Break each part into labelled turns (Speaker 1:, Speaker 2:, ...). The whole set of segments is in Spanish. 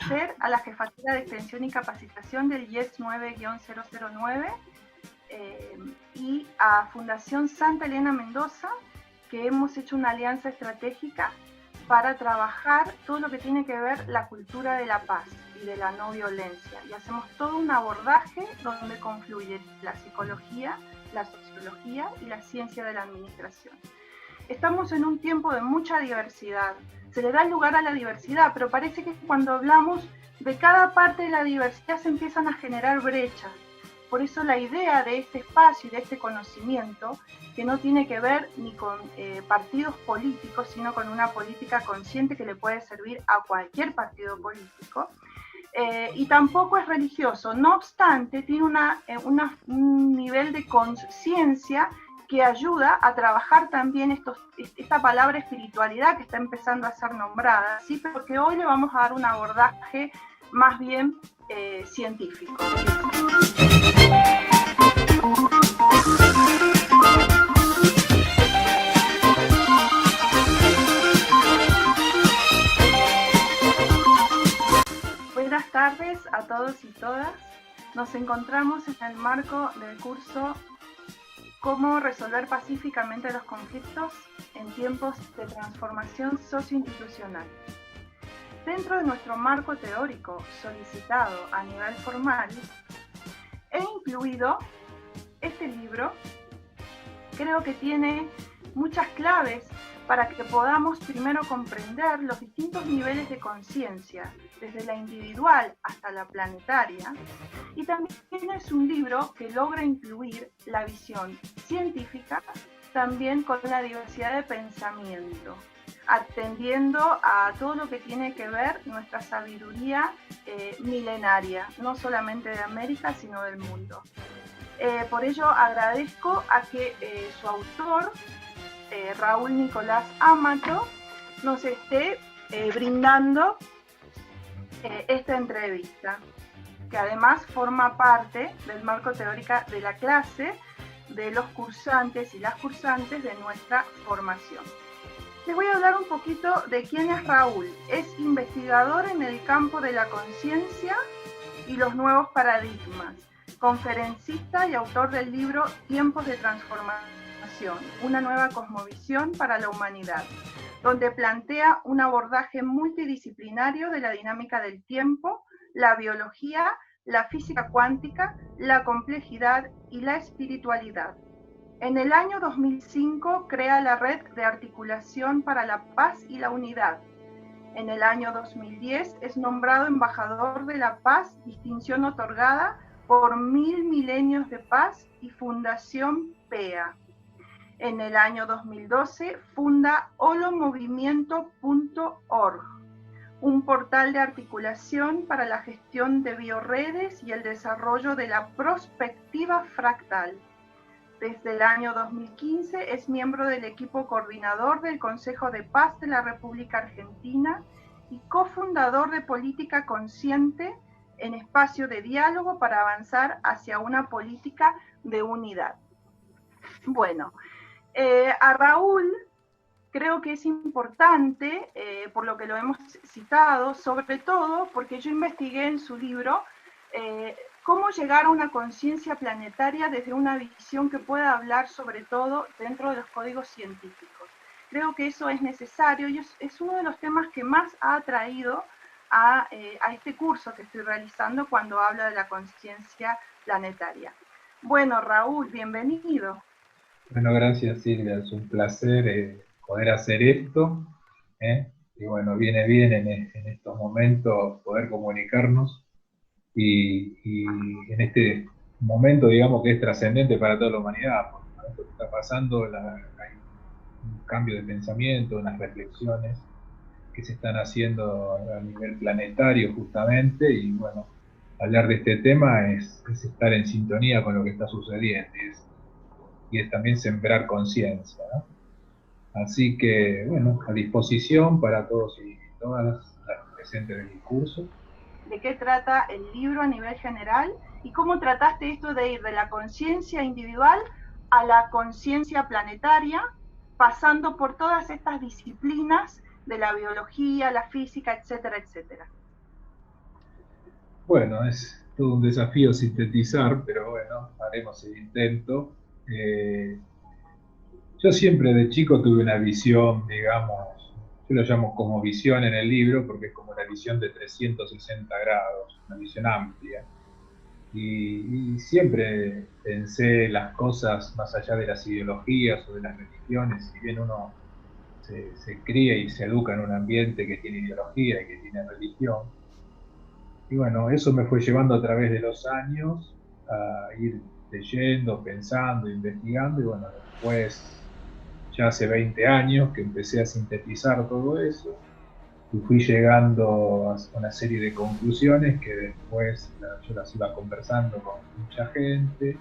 Speaker 1: agradecer a la Jefatura de Extensión y Capacitación del IES 9-009 y a Fundación Santa Elena Mendoza, que hemos hecho una alianza estratégica para trabajar todo lo que tiene que ver la cultura de la paz y de la no violencia. Y hacemos todo un abordaje donde confluye la psicología, la sociología y la ciencia de la administración. Estamos en un tiempo de mucha diversidad. Se le da lugar a la diversidad, pero parece que cuando hablamos de cada parte de la diversidad se empiezan a generar brechas. Por eso la idea de este espacio y de este conocimiento, que no tiene que ver ni con partidos políticos, sino con una política consciente que le puede servir a cualquier partido político, y tampoco es religioso. No obstante, tiene un nivel de conciencia que ayuda a trabajar también esta palabra espiritualidad que está empezando a ser nombrada, ¿sí? Porque hoy le vamos a dar un abordaje más bien científico. Buenas tardes a todos y todas. Nos encontramos en el marco del curso Cómo resolver pacíficamente los conflictos en tiempos de transformación socioinstitucional. Dentro de nuestro marco teórico solicitado a nivel formal, he incluido este libro. Creo que tiene muchas claves para que podamos primero comprender los distintos niveles de conciencia, desde la individual hasta la planetaria, y también es un libro que logra incluir la visión científica también con la diversidad de pensamiento, atendiendo a todo lo que tiene que ver nuestra sabiduría milenaria, no solamente de América, sino del mundo. Por ello agradezco a que su autor, Raúl Nicolás Amato, nos esté brindando esta entrevista, que además forma parte del marco teórico de la clase de los cursantes y las cursantes de nuestra formación. Les voy a hablar un poquito de quién es Raúl. Es investigador en el campo de la conciencia y los nuevos paradigmas, conferencista y autor del libro Tiempos de Transformación, una nueva cosmovisión para la humanidad, donde plantea un abordaje multidisciplinario de la dinámica del tiempo, la biología, la física cuántica, la complejidad y la espiritualidad. En el año 2005 crea la Red de Articulación para la Paz y la Unidad. En el año 2010 es nombrado embajador de la paz, distinción otorgada por 1000 Milenios de Paz y Fundación PEA. En el año 2012 funda holomovimiento.org, un portal de articulación para la gestión de bioredes y el desarrollo de la prospectiva fractal. Desde el año 2015 es miembro del equipo coordinador del Consejo de Paz de la República Argentina y cofundador de Política Consciente, en espacio de diálogo para avanzar hacia una política de unidad. Bueno, a Raúl creo que es importante, por lo que lo hemos citado, sobre todo porque yo investigué en su libro cómo llegar a una conciencia planetaria desde una visión que pueda hablar sobre todo dentro de los códigos científicos. Creo que eso es necesario y es uno de los temas que más ha atraído a este curso que estoy realizando cuando hablo de la conciencia planetaria. Bueno, Raúl, bienvenido.
Speaker 2: Bueno, gracias Silvia, es un placer poder hacer esto, y bueno, viene bien en estos momentos poder comunicarnos y en este momento, digamos, que es trascendente para toda la humanidad, porque con esto que está pasando hay un cambio de pensamiento, unas reflexiones que se están haciendo a nivel planetario justamente, y bueno, hablar de este tema es estar en sintonía con lo que está sucediendo, y es también sembrar conciencia, ¿no? Así que, bueno, a disposición para todos y todas las presentes del curso.
Speaker 1: ¿De qué trata el libro a nivel general? ¿Y cómo trataste esto de ir de la conciencia individual a la conciencia planetaria, pasando por todas estas disciplinas de la biología, la física, etcétera, etcétera?
Speaker 2: Bueno, es todo un desafío sintetizar, pero bueno, haremos el intento. Eh, yo siempre de chico tuve una visión, digamos, yo lo llamo como visión en el libro, porque es como una visión de 360 grados, una visión amplia. Y siempre pensé las cosas más allá de las ideologías o de las religiones, si bien uno se cría y se educa en un ambiente que tiene ideología y que tiene religión. Y bueno, eso me fue llevando a través de los años a ir leyendo, pensando, investigando, y bueno, después, ya hace 20 años que empecé a sintetizar todo eso, y fui llegando a una serie de conclusiones que después yo las iba conversando con mucha gente,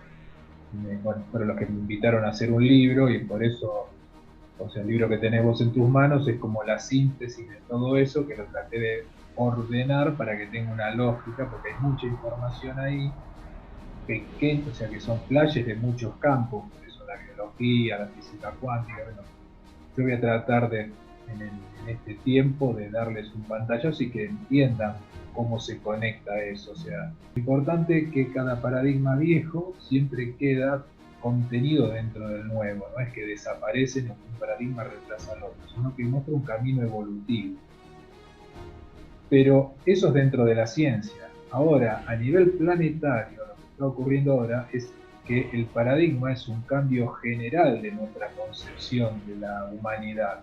Speaker 2: y bueno, fueron los que me invitaron a hacer un libro, y por eso, o sea, el libro que tenés vos en tus manos es como la síntesis de todo eso, que lo traté de ordenar para que tenga una lógica, porque hay mucha información ahí, pequeña, o sea, que son flashes de muchos campos, por eso la biología, la física cuántica. Bueno, yo voy a tratar en este tiempo de darles un pantallazo y que entiendan cómo se conecta eso. O sea, es importante que cada paradigma viejo siempre queda contenido dentro del nuevo, no es que desaparecen o un paradigma reemplaza al otro, sino que muestra un camino evolutivo. Pero eso es dentro de la ciencia. Ahora, a nivel planetario, lo que está ocurriendo ahora es que el paradigma es un cambio general de nuestra concepción de la humanidad.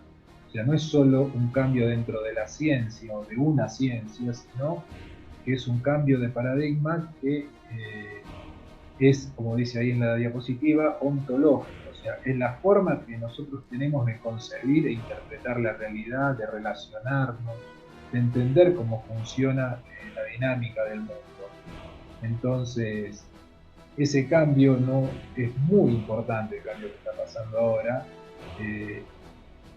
Speaker 2: O sea, no es solo un cambio dentro de la ciencia o de una ciencia, sino que es un cambio de paradigma que es, como dice ahí en la diapositiva, ontológico. O sea, es la forma que nosotros tenemos de concebir e interpretar la realidad, de relacionarnos, de entender cómo funciona la dinámica del mundo. Entonces, ese cambio no es muy importante, el cambio que está pasando ahora, eh,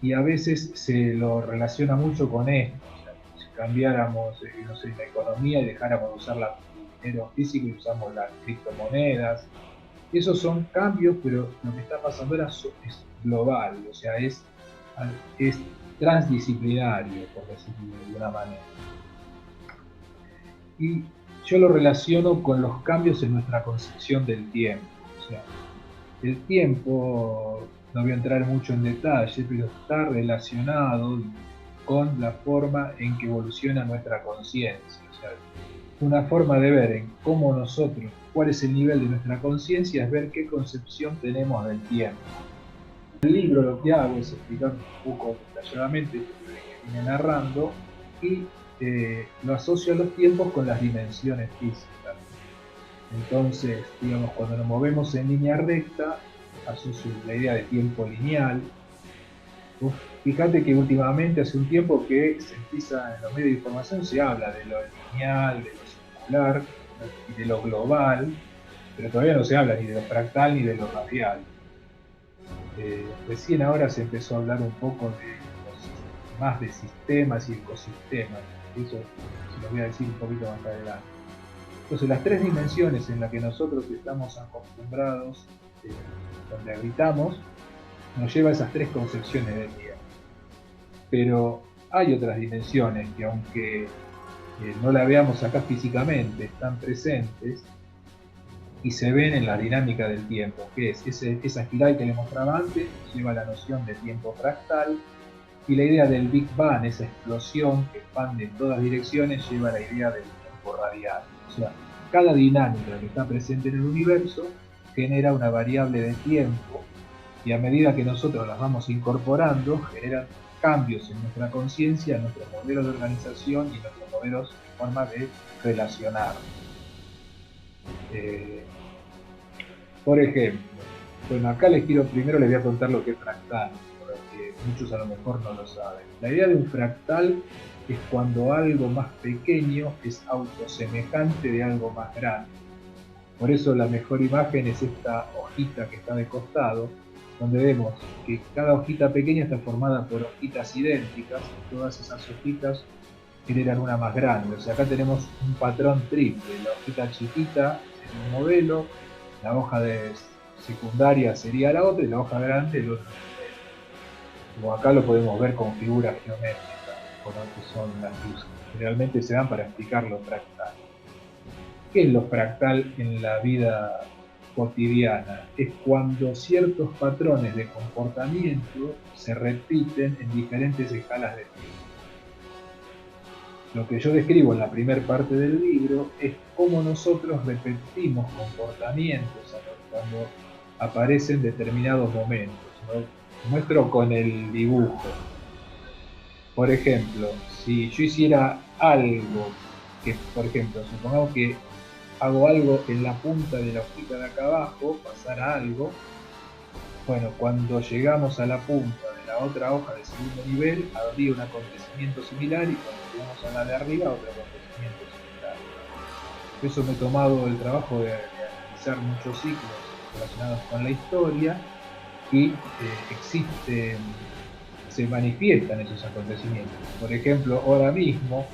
Speaker 2: y a veces se lo relaciona mucho con esto. O sea, si cambiáramos, no sé, la economía y dejáramos de usar el dinero físico y usamos las criptomonedas, esos son cambios, pero lo que está pasando ahora es global, o sea, es transdisciplinario, por decirlo de alguna manera. Y yo lo relaciono con los cambios en nuestra concepción del tiempo. O sea, el tiempo, no voy a entrar mucho en detalle, pero está relacionado con la forma en que evoluciona nuestra conciencia. O sea, una forma de ver en cómo nosotros, cuál es el nivel de nuestra conciencia, es ver qué concepción tenemos del tiempo. En el libro lo que hago es explicar un poco detalladamente esto que viene narrando, y lo asocio a los tiempos con las dimensiones físicas. Entonces, digamos, cuando nos movemos en línea recta, asocio la idea de tiempo lineal. Fíjate que últimamente, hace un tiempo que se empieza en los medios de información, se habla de lo lineal, de lo circular y de lo global, pero todavía no se habla ni de lo fractal ni de lo radial. Recién ahora se empezó a hablar un poco más de sistemas y ecosistemas. Eso se lo voy a decir un poquito más adelante. Entonces, las tres dimensiones en las que nosotros estamos acostumbrados, donde habitamos, nos lleva a esas tres concepciones del tiempo. Pero hay otras dimensiones que, aunque no la veamos acá físicamente, están presentes y se ven en la dinámica del tiempo, que es esa espiral que les mostraba antes, lleva a la noción de tiempo fractal, y la idea del Big Bang, esa explosión que expande en todas direcciones, lleva a la idea del tiempo radial. O sea, cada dinámica que está presente en el universo genera una variable de tiempo, y a medida que nosotros las vamos incorporando, generan cambios en nuestra conciencia, en nuestros modelos de organización y en nuestros modelos de forma de relacionarnos. Eh, por ejemplo, bueno, acá primero les voy a contar lo que es fractal, porque muchos a lo mejor no lo saben. La idea de un fractal es cuando algo más pequeño es autosemejante de algo más grande. Por eso la mejor imagen es esta hojita que está de costado, donde vemos que cada hojita pequeña está formada por hojitas idénticas, y todas esas hojitas generan una más grande. O sea, acá tenemos un patrón triple. La hojita chiquita sería un modelo, la hoja de secundaria sería la otra, y la hoja grande el otro modelo. Como acá lo podemos ver con figuras geométricas, con lo que son las luces. Realmente se dan para explicar lo fractal. ¿Qué es lo fractal en la vida cotidiana? Es cuando ciertos patrones de comportamiento se repiten en diferentes escalas de tiempo. Lo que yo describo en la primera parte del libro es cómo nosotros repetimos comportamientos cuando aparecen determinados momentos. Lo muestro con el dibujo. Por ejemplo, si yo hiciera algo, que por ejemplo, supongamos que hago algo en la punta de la hojita de acá abajo, pasara algo, bueno, cuando llegamos a la punta de la otra hoja del segundo nivel, habría un acontecimiento similar y cuando llegamos a la de arriba, otro acontecimiento similar. Por eso me he tomado el trabajo de analizar muchos ciclos relacionados con la historia y existen, se manifiestan esos acontecimientos. Por ejemplo, ahora mismo,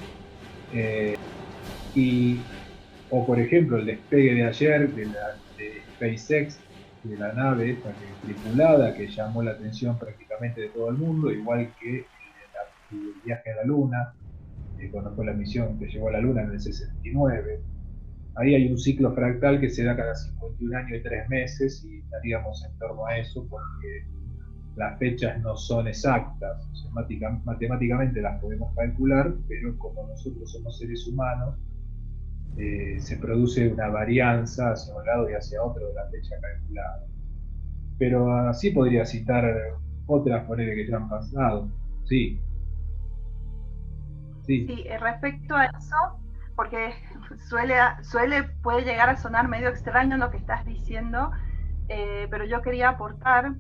Speaker 2: o por ejemplo el despegue de ayer de SpaceX, de la nave esta tripulada que llamó la atención prácticamente de todo el mundo, igual que el viaje a la Luna, cuando fue la misión que llegó a la Luna en el 69. Ahí hay un ciclo fractal que se da cada 51 años y 3 meses y estaríamos en torno a eso porque las fechas no son exactas, o sea, matemáticamente las podemos calcular, pero como nosotros somos seres humanos, se produce una varianza hacia un lado y hacia otro de la fecha calculada. Pero así podría citar otras por que ya han pasado. Sí.
Speaker 1: Sí, respecto a eso, porque puede llegar a sonar medio extraño lo que estás diciendo, pero yo quería aportar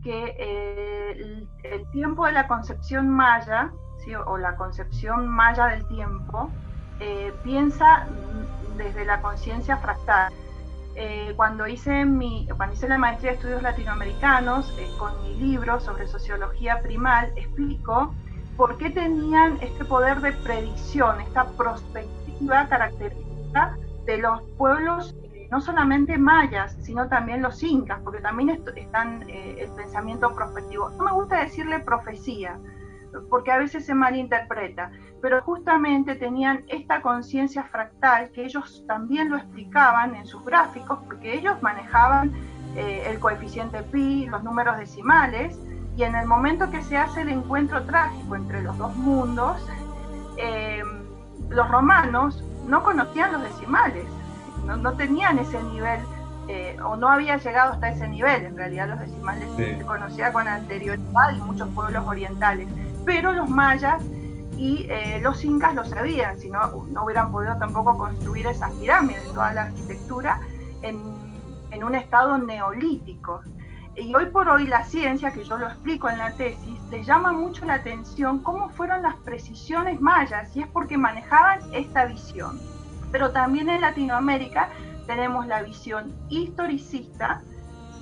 Speaker 1: que el tiempo de la concepción maya, ¿sí? O la concepción maya del tiempo, piensa desde la conciencia fractal. Cuando hice la maestría de estudios latinoamericanos, con mi libro sobre sociología primal, explico por qué tenían este poder de predicción, esta prospectiva característica de los pueblos, no solamente mayas, sino también los incas, porque también están el pensamiento prospectivo. No me gusta decirle profecía, porque a veces se malinterpreta, pero justamente tenían esta conciencia fractal que ellos también lo explicaban en sus gráficos, porque ellos manejaban el coeficiente pi, los números decimales, y en el momento que se hace el encuentro trágico entre los dos mundos, los romanos no conocían los decimales, no tenían ese nivel, o no había llegado hasta ese nivel. En realidad los decimales se conocía con anterioridad y muchos pueblos orientales, pero los mayas y los incas lo sabían, si no hubieran podido tampoco construir esas pirámides, toda la arquitectura en un estado neolítico. Y hoy por hoy la ciencia, que yo lo explico en la tesis, le llama mucho la atención cómo fueron las precisiones mayas, y es porque manejaban esta visión. Pero también en Latinoamérica tenemos la visión historicista,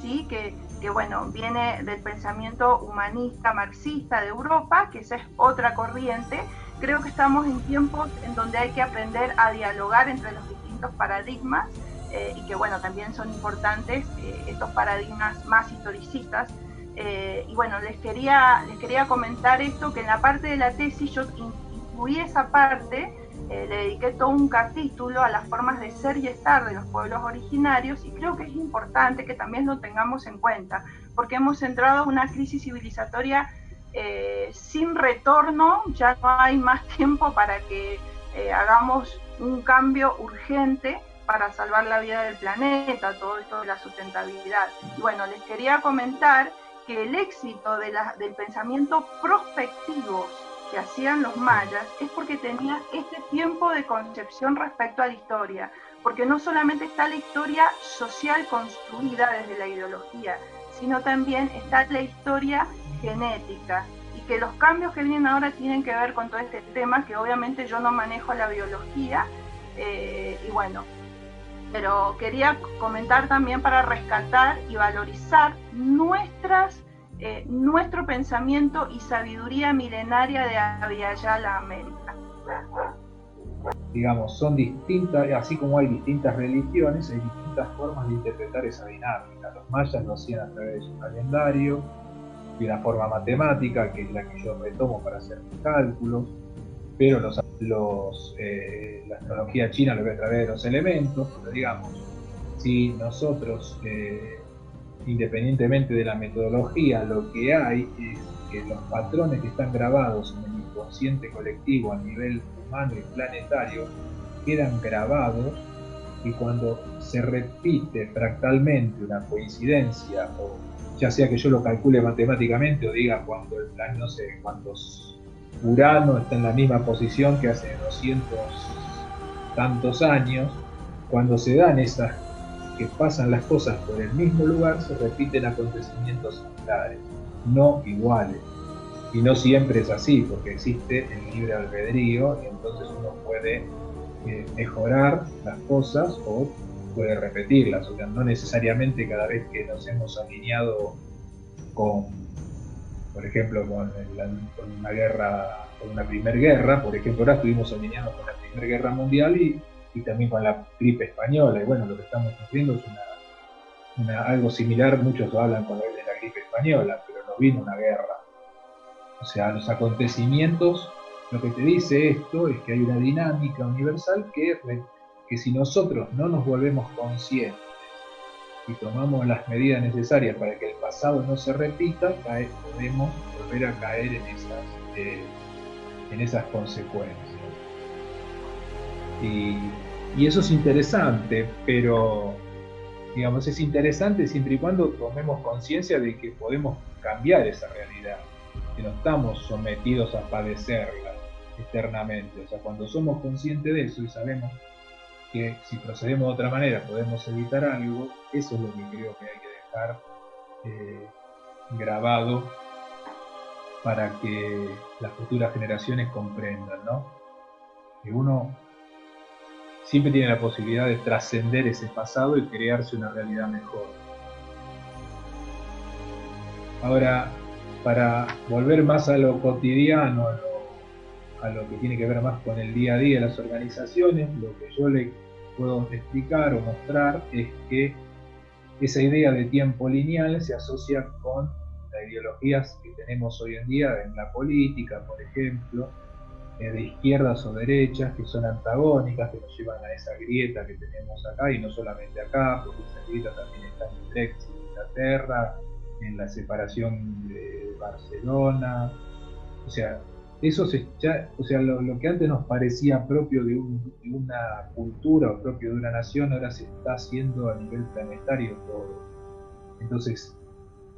Speaker 1: ¿sí? que bueno, viene del pensamiento humanista marxista de Europa, que esa es otra corriente. Creo que estamos en tiempos en donde hay que aprender a dialogar entre los distintos paradigmas, y que bueno, también son importantes estos paradigmas más historicistas. Y bueno, les quería comentar esto, que en la parte de la tesis yo incluí esa parte, le dediqué todo un capítulo a las formas de ser y estar de los pueblos originarios, y creo que es importante que también lo tengamos en cuenta, porque hemos entrado en una crisis civilizatoria sin retorno. Ya no hay más tiempo para que hagamos un cambio urgente para salvar la vida del planeta, todo esto de la sustentabilidad. Y bueno, les quería comentar que el éxito del pensamiento prospectivo que hacían los mayas es porque tenían este tiempo de concepción respecto a la historia, porque no solamente está la historia social construida desde la ideología, sino también está la historia genética, y que los cambios que vienen ahora tienen que ver con todo este tema, que obviamente yo no manejo la biología, y bueno, pero quería comentar también para rescatar y valorizar nuestro pensamiento y sabiduría milenaria de Abiyala América.
Speaker 2: Digamos, son distintas, así como hay distintas religiones, hay distintas formas de interpretar esa dinámica. Los mayas lo hacían a través de su calendario, de una forma matemática, que es la que yo retomo para hacer mis cálculos. pero la astrología china lo ve a través de los elementos, pero digamos, si nosotros, independientemente de la metodología, lo que hay es que los patrones que están grabados en el inconsciente colectivo a nivel humano y planetario quedan grabados, y cuando se repite fractalmente una coincidencia, o ya sea que yo lo calcule matemáticamente o diga cuando el plan, no sé, cuando Urano está en la misma posición que hace 200 tantos años, cuando se dan esas, que pasan las cosas por el mismo lugar, se repiten acontecimientos similares, no iguales. Y no siempre es así, porque existe el libre albedrío, y entonces uno puede mejorar las cosas o puede repetirlas. O sea, no necesariamente cada vez que nos hemos alineado con, por ejemplo, con una guerra, con una primera guerra, por ejemplo, ahora estuvimos alineados con la Primera Guerra Mundial y también con la gripe española, y bueno, lo que estamos sufriendo es algo similar. Muchos hablan con la gripe española, pero no vino una guerra. O sea, los acontecimientos, lo que te dice esto es que hay una dinámica universal que si nosotros no nos volvemos conscientes y tomamos las medidas necesarias para que el pasado no se repita, podemos volver a caer en esas consecuencias. Y eso es interesante, pero digamos, es interesante siempre y cuando tomemos conciencia de que podemos cambiar esa realidad, que no estamos sometidos a padecerla eternamente. O sea, cuando somos conscientes de eso y sabemos que si procedemos de otra manera podemos evitar algo, eso es lo que creo que hay que dejar grabado para que las futuras generaciones comprendan, ¿no? Que uno siempre tiene la posibilidad de trascender ese pasado y crearse una realidad mejor. Ahora, para volver más a lo cotidiano, a lo que tiene que ver más con el día a día de las organizaciones, lo que yo le puedo explicar o mostrar es que esa idea de tiempo lineal se asocia con las ideologías que tenemos hoy en día en la política, por ejemplo, de izquierdas o derechas, que son antagónicas, que nos llevan a esa grieta que tenemos acá, y no solamente acá, porque esa grieta también está en el Brexit de Inglaterra, en la separación de Barcelona. O sea, eso o sea, lo que antes nos parecía propio de una cultura o propio de una nación, ahora se está haciendo a nivel planetario todo. Entonces,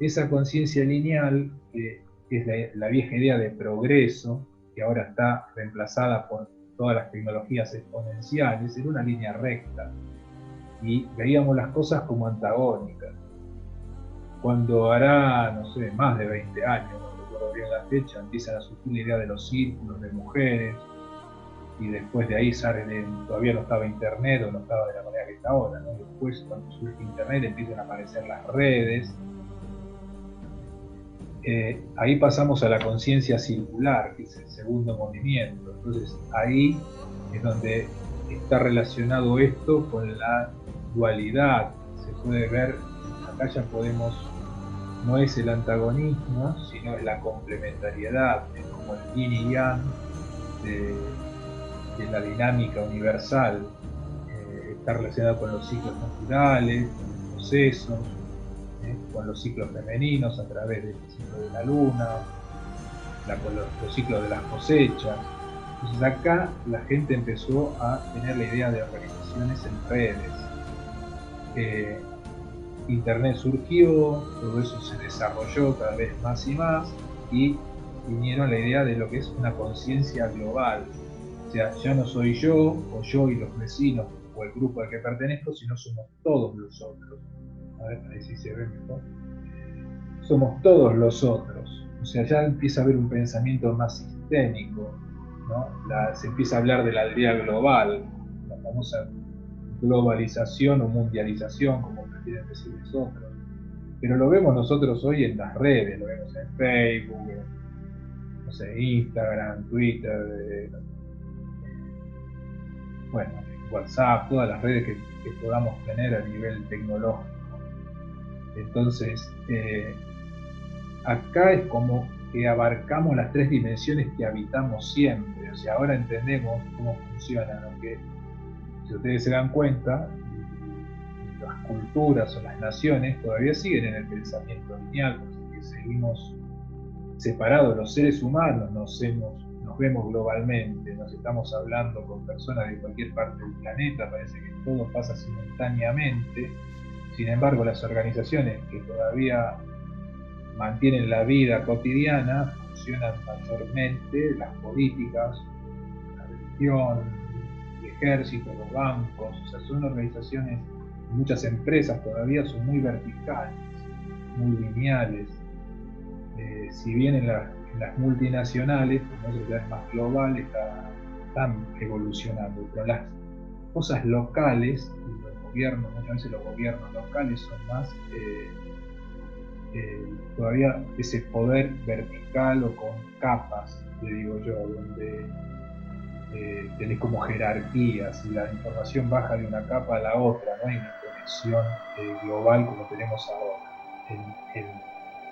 Speaker 2: esa conciencia lineal, que es la vieja idea de progreso, que ahora está reemplazada por todas las tecnologías exponenciales, en una línea recta. Y veíamos las cosas como antagónicas. Cuando hará, no sé, más de 20 años, no recuerdo bien la fecha, empiezan a surgir la idea de los círculos de mujeres, y después de ahí todavía no estaba Internet, o no estaba de la manera que está ahora, ¿no? Después, cuando surge Internet, empiezan a aparecer las redes. Ahí pasamos a la conciencia circular, que es el segundo movimiento. Entonces ahí es donde está relacionado esto con la dualidad. Se puede ver, acá ya no es el antagonismo, sino es la complementariedad, es como el yin y yang de la dinámica universal. Está relacionado con los ciclos naturales, con los procesos, con los ciclos femeninos a través del ciclo de la luna, los ciclos de las cosechas. Entonces acá la gente empezó a tener la idea de organizaciones en redes. Internet surgió, todo eso se desarrolló cada vez más y más, y vinieron la idea de lo que es una conciencia global. O sea, ya no soy yo, o yo y los vecinos, o el grupo al que pertenezco, sino somos todos los otros. A ver, ahí sí se ve mejor. Somos todos los otros. O sea, ya empieza a haber un pensamiento más sistémico, ¿no? Se empieza a hablar de la aldea global, la famosa globalización o mundialización, como prefieren decir nosotros. Pero lo vemos nosotros hoy en las redes, lo vemos en Facebook, no sé, Instagram, Twitter, bueno, WhatsApp, todas las redes que podamos tener a nivel tecnológico. Entonces, acá es como que abarcamos las tres dimensiones que habitamos siempre. O sea, ahora entendemos cómo funciona, ¿no? Que si ustedes se dan cuenta, las culturas o las naciones todavía siguen en el pensamiento lineal, porque seguimos separados. Los seres humanos nos vemos globalmente, nos estamos hablando con personas de cualquier parte del planeta, parece que todo pasa simultáneamente. Sin embargo, las organizaciones que todavía mantienen la vida cotidiana funcionan mayormente, las políticas, la religión, el ejército, los bancos, o sea, son organizaciones, muchas empresas todavía son muy verticales, muy lineales. Si bien en las multinacionales, como eso ya es más global, están evolucionando, pero las cosas locales, los gobiernos, muchas veces los gobiernos locales son más todavía ese poder vertical o con capas, le digo yo, donde tenés como jerarquías y la información baja de una capa a la otra, no hay una conexión global como tenemos ahora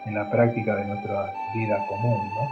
Speaker 2: en la práctica de nuestra vida común, ¿no?